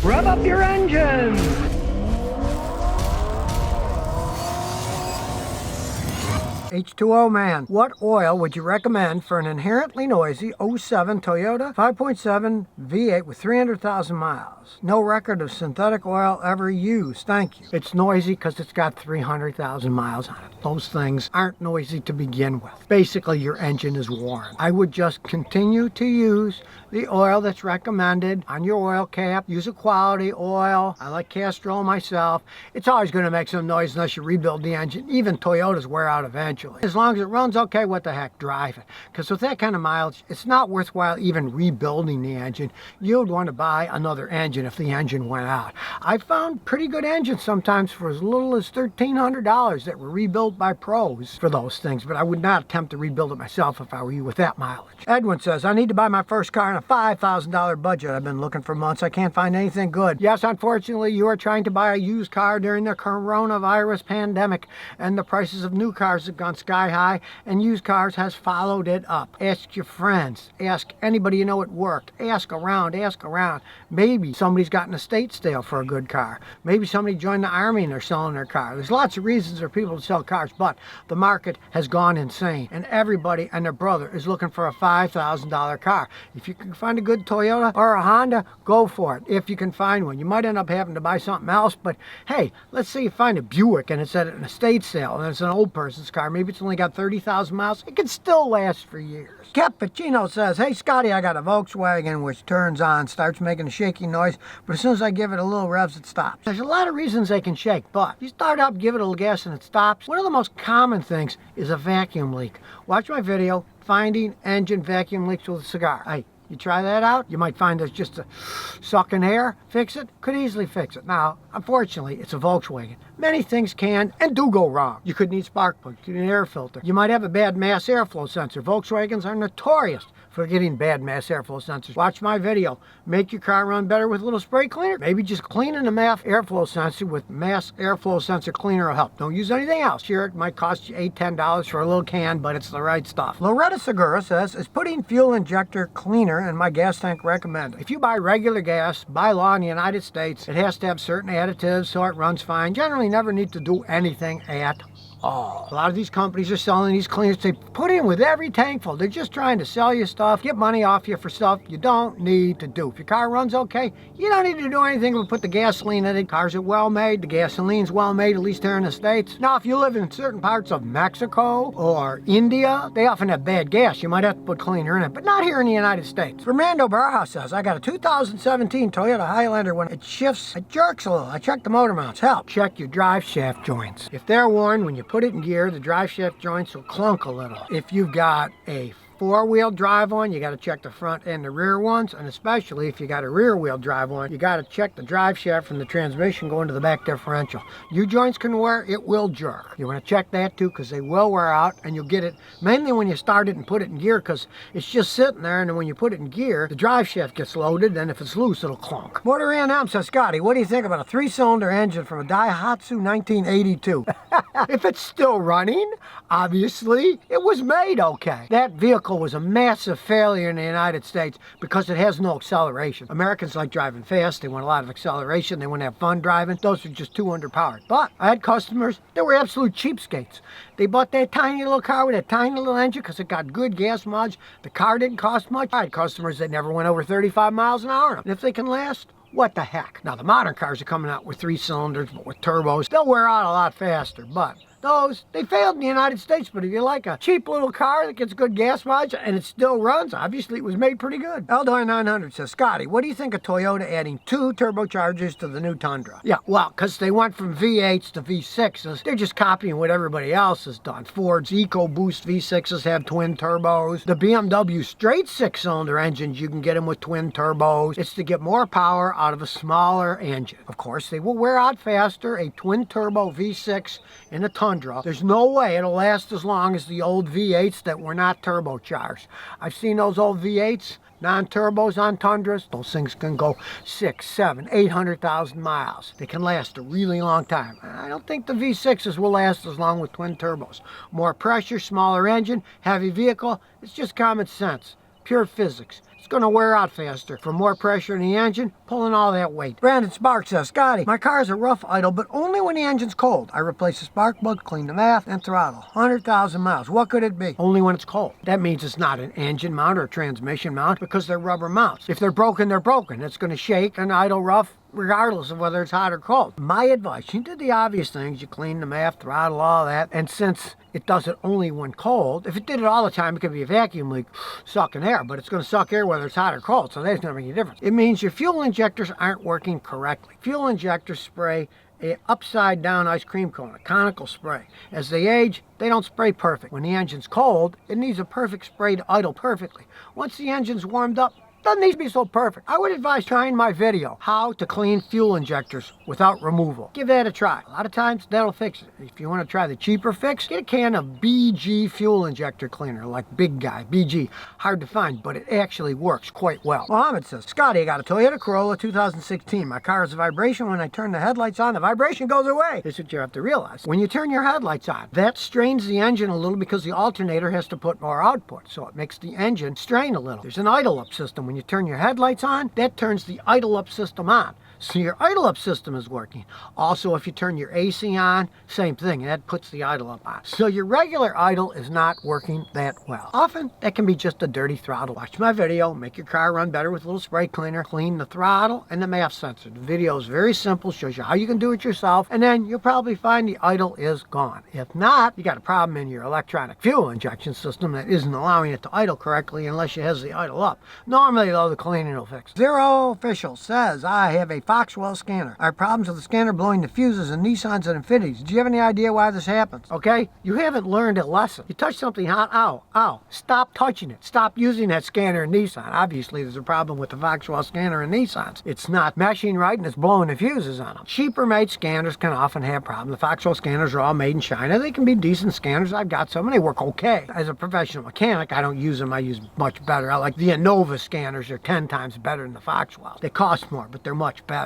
Rev up your engines! H2O Man, what oil would you recommend for an inherently noisy 07 Toyota 5.7 V8 with 300,000 miles? No record of synthetic oil ever used. Thank you. It's noisy because it's got 300,000 miles on it. Those things aren't noisy to begin with. Basically, your engine is worn. I would just continue to use the oil that's recommended on your oil cap. Use a quality oil. I like Castrol myself. It's always going to make some noise unless you rebuild the engine. Even Toyotas wear out eventually. As long as it runs okay, what the heck, drive it. Because with that kind of mileage, it's not worthwhile even rebuilding the engine. You'd want to buy another engine if the engine went out. I found pretty good engines sometimes for as little as $1,300 that were rebuilt by pros for those things, but I would not attempt to rebuild it myself if I were you with that mileage. Edwin says, I need to buy my first car on a $5,000 budget. I've been looking for months. I can't find anything good. Yes, unfortunately, you are trying to buy a used car during the coronavirus pandemic, and the prices of new cars have gone sky high, and used cars has followed it up. Ask your friends. Ask anybody you know at work. Ask around. Ask around. Maybe somebody's got an estate sale for a good car. Maybe somebody joined the army and they're selling their car. There's lots of reasons for people to sell cars, but the market has gone insane, and everybody and their brother is looking for a $5,000 car. If you can find a good Toyota or a Honda, go for it. If you can find one, you might end up having to buy something else, but hey, let's say you find a Buick and it's at an estate sale and it's an old person's car. Maybe it's only got 30,000 miles. It can still last for years. Cappuccino says, hey Scotty, I got a Volkswagen which turns on, starts making a shaky noise, but as soon as I give it a little revs, it stops. There's a lot of reasons they can shake, but if you start up, give it a little gas and it stops. One of the most common things is a vacuum leak. Watch my video, Finding Engine Vacuum Leaks with a Cigar. Hey, you try that out, you might find there's just a sucking air. Fix it, could easily fix it. Now, unfortunately, it's a Volkswagen. Many things can and do go wrong. You could need spark plugs, you could need an air filter. You might have a bad mass airflow sensor. Volkswagens are notorious for getting bad mass airflow sensors. Watch my video. Make your car run better with a little spray cleaner. Maybe just cleaning the mass airflow sensor with mass airflow sensor cleaner will help. Don't use anything else. Sure, it might cost you $8, $10 for a little can, but it's the right stuff. Loretta Segura says, is putting fuel injector cleaner in my gas tank recommended? If you buy regular gas, by law in the United States, it has to have certain additives so it runs fine. Generally never need to do anything at all. A lot of these companies are selling these cleaners they put in with every tank full. They're just trying to sell you stuff, get money off you for stuff you don't need to do. If your car runs okay, you don't need to do anything but put the gasoline in it. Cars are well made, the gasoline's well made, at least here in the States. Now, if you live in certain parts of Mexico or India, they often have bad gas. You might have to put cleaner in it, but not here in the United States. Fernando Baraja says, I got a 2017 Toyota Highlander. When it shifts, it jerks a little. I checked the motor mounts. Help. Check your drive shaft joints. If they're worn, when you put it in gear, the drive shaft joints will clunk a little. If you've got a four-wheel drive on, you got to check the front and the rear ones, and especially if you got a rear-wheel drive on, you got to check the drive shaft from the transmission going to the back differential. U-joints can wear, it will jerk. You want to check that too, because they will wear out, and you'll get it mainly when you start it and put it in gear, because it's just sitting there, and then when you put it in gear, the drive shaft gets loaded, and if it's loose, it'll clunk. Motor A&M says, Scotty, what do you think about a 3-cylinder engine from a Daihatsu 1982? If it's still running, obviously, it was made okay. That vehicle was a massive failure in the United States because it has no acceleration. Americans like driving fast. They want a lot of acceleration. They want to have fun driving. Those are just too underpowered. But I had customers that were absolute cheapskates. They bought that tiny little car with that tiny little engine because it got good gas mileage. The car didn't cost much. I had customers that never went over 35 miles an hour. And if they can last, what the heck? Now, the modern cars are coming out with 3 cylinders, but with turbos. They'll wear out a lot faster, but those, they failed in the United States. But if you like a cheap little car that gets good gas mileage and it still runs, obviously it was made pretty good. Eldar 900 says, Scotty, what do you think of Toyota adding 2 turbochargers to the new Tundra? Yeah, well, because they went from V8s to V6s. They're just copying what everybody else has done. Ford's EcoBoost V6s have twin turbos. The BMW straight 6-cylinder engines, you can get them with twin turbos. It's to get more power out of a smaller engine. Of course, they will wear out faster. A twin turbo V6 in a Tundra, there's no way it'll last as long as the old V8s that were not turbocharged. I've seen those old V8s, non-turbos on Tundras. Those things can go 6, 7, 800,000 miles. They can last a really long time. I don't think the V6s will last as long with twin turbos. More pressure, smaller engine, heavy vehicle. It's just common sense. Pure physics. it's going to wear out faster. For more pressure in the engine, pulling all that weight. Brandon Sparks says, Scotty, my car is a rough idle, but only when the engine's cold. I replace the spark plug, clean the math, and throttle. 100,000 miles. What could it be? Only when it's cold. That means it's not an engine mount or a transmission mount because they're rubber mounts. If they're broken, they're broken. It's going to shake and idle rough regardless of whether it's hot or cold. My advice, you did the obvious things. You clean the math, throttle, all that. And since it does it only when cold, if it did it all the time, it could be a vacuum leak sucking air, but it's going to suck air whether it's hot or cold, so that's not making a difference. It means your fuel injectors aren't working correctly. Fuel injectors spray a upside down ice cream cone, a conical spray. As they age, they don't spray perfect. When the engine's cold, it needs a perfect spray to idle perfectly. Once the engine's warmed up, doesn't need to be so perfect. I would advise trying my video, how to clean fuel injectors without removal. Give that a try. A lot of times that'll fix it. If you want to try the cheaper fix, get a can of BG fuel injector cleaner, like Big Guy, BG. Hard to find, but it actually works quite well. Mohammed says, Scotty, I got a Toyota Corolla 2016. My car has a vibration. When I turn the headlights on, the vibration goes away. This is what you have to realize. When you turn your headlights on, that strains the engine a little because the alternator has to put more output, so it makes the engine strain a little. There's an idle up system. When you turn your headlights on, that turns the idle up system on. So your idle up system is working. Also, if you turn your AC on, same thing, and that puts the idle up on. So your regular idle is not working that well. Often, that can be just a dirty throttle. Watch my video, make your car run better with a little spray cleaner, clean the throttle and the MAF sensor. The video is very simple, shows you how you can do it yourself, and then you'll probably find the idle is gone. If not, you got a problem in your electronic fuel injection system that isn't allowing it to idle correctly unless it has the idle up. Normally, though, the cleaning will fix it. Zero Official says, I have a Foxwell scanner. I have problems with the scanner blowing the fuses in Nissans and Infinitis. Do you have any idea why this happens? Okay, you haven't learned a lesson. You touch something hot, ow. Stop touching it. Stop using that scanner in Nissan. Obviously, there's a problem with the Foxwell scanner in Nissans. It's not meshing right and it's blowing the fuses on them. Cheaper made scanners can often have problems. The Foxwell scanners are all made in China. They can be decent scanners. I've got some and they work okay. As a professional mechanic, I don't use them. I use much better. I like the Innova scanners. They're 10 times better than the Foxwell. They cost more, but they're much better.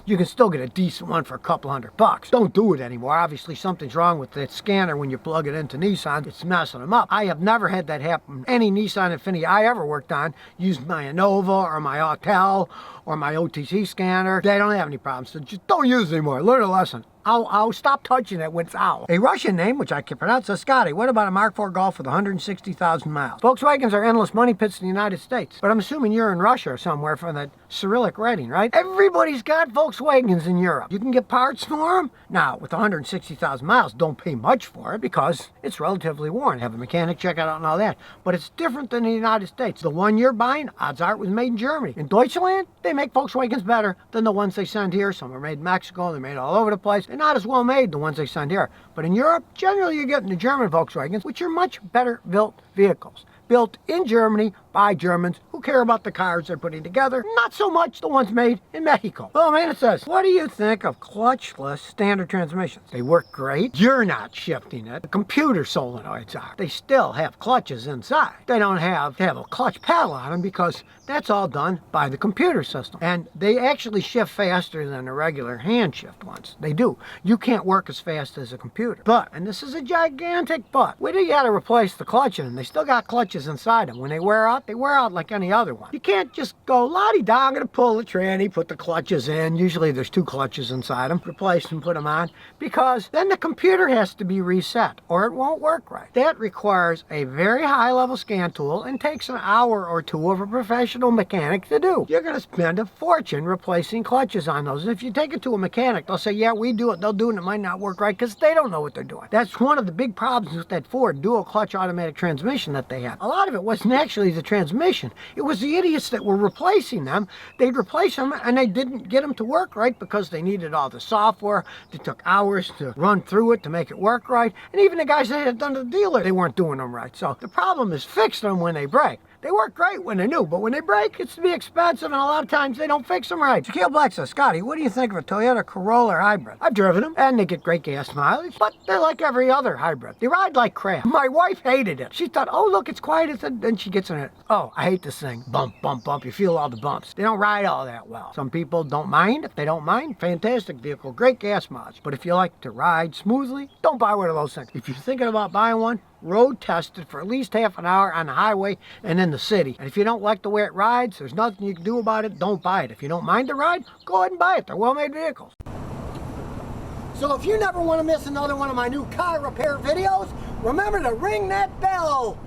You can still get a decent one for a couple $100. Don't do it anymore. Obviously, something's wrong with that scanner when you plug it into Nissan. It's messing them up. I have never had that happen. Any Nissan Infiniti I ever worked on used my Innova or my Autel or my OTC scanner. They don't have any problems, so just don't use it anymore. Learn a lesson. I'll stop touching it when it's ow. A Russian name, which I can pronounce, says, Scotty, what about a Mark IV Golf with 160,000 miles? Volkswagens are endless money pits in the United States, but I'm assuming you're in Russia or somewhere for that Cyrillic writing, right? Everybody's got Volkswagens in Europe. You can get parts for them. Now, with 160,000 miles, don't pay much for it because it's relatively worn. Have a mechanic check it out and all that. But it's different than the United States. The one you're buying, odds are it was made in Germany. In Deutschland, they make Volkswagens better than the ones they send here. Some are made in Mexico. They're made all over the place. They're not as well made, the ones they send here. But in Europe, generally you're getting the German Volkswagens, which are much better built vehicles. Built in Germany by Germans who care about the cars they're putting together, not so much the ones made in Mexico. Well, man, it says, what do you think of clutchless standard transmissions? They work great. You're not shifting it. The computer solenoids are. They still have clutches inside. They don't have to have a clutch paddle on them because that's all done by the computer system. And they actually shift faster than the regular hand shift ones. They do. You can't work as fast as a computer. But, and this is a gigantic but, where do you got to replace the clutch in them? They still got clutches inside them. When they wear out like any other one. You can't just go, la-di-da, I'm going to pull the tranny, put the clutches in. Usually there's 2 clutches inside them. Replace and put them on. Because then the computer has to be reset or it won't work right. That requires a very high-level scan tool and takes an hour or 2 of a professional mechanic to do. You're going to spend a fortune replacing clutches on those. And if you take it to a mechanic, they'll say, yeah, we do it. They'll do it and it might not work right because they don't know what they're doing. That's one of the big problems with that Ford dual clutch automatic transmission that they have. A lot of it wasn't actually the transmission. It was the idiots that were replacing them. They'd replace them and they didn't get them to work right because they needed all the software. It took hours to run through it to make it work right. And even the guys that had done the dealer, they weren't doing them right. So the problem is fix them when they break. They work great when they're new, but when they break, it's to be expensive, and a lot of times they don't fix them right. Shaquille Black says, Scotty, what do you think of a Toyota Corolla hybrid? I've driven them, and they get great gas mileage, but they're like every other hybrid. They ride like crap. My wife hated it. She thought, oh, look, it's quiet. Then she gets in it. Oh, I hate this thing. Bump, bump, bump. You feel all the bumps. They don't ride all that well. Some people don't mind. If they don't mind, fantastic vehicle, great gas mileage. But if you like to ride smoothly, don't buy one of those things. If you're thinking about buying one, road tested for at least half an hour on the highway and in the city. And if you don't like the way it rides, there's nothing you can do about it. Don't buy it. If you don't mind the ride, go ahead and buy it. They're well-made vehicles. So if you never want to miss another one of my new car repair videos, remember to ring that bell.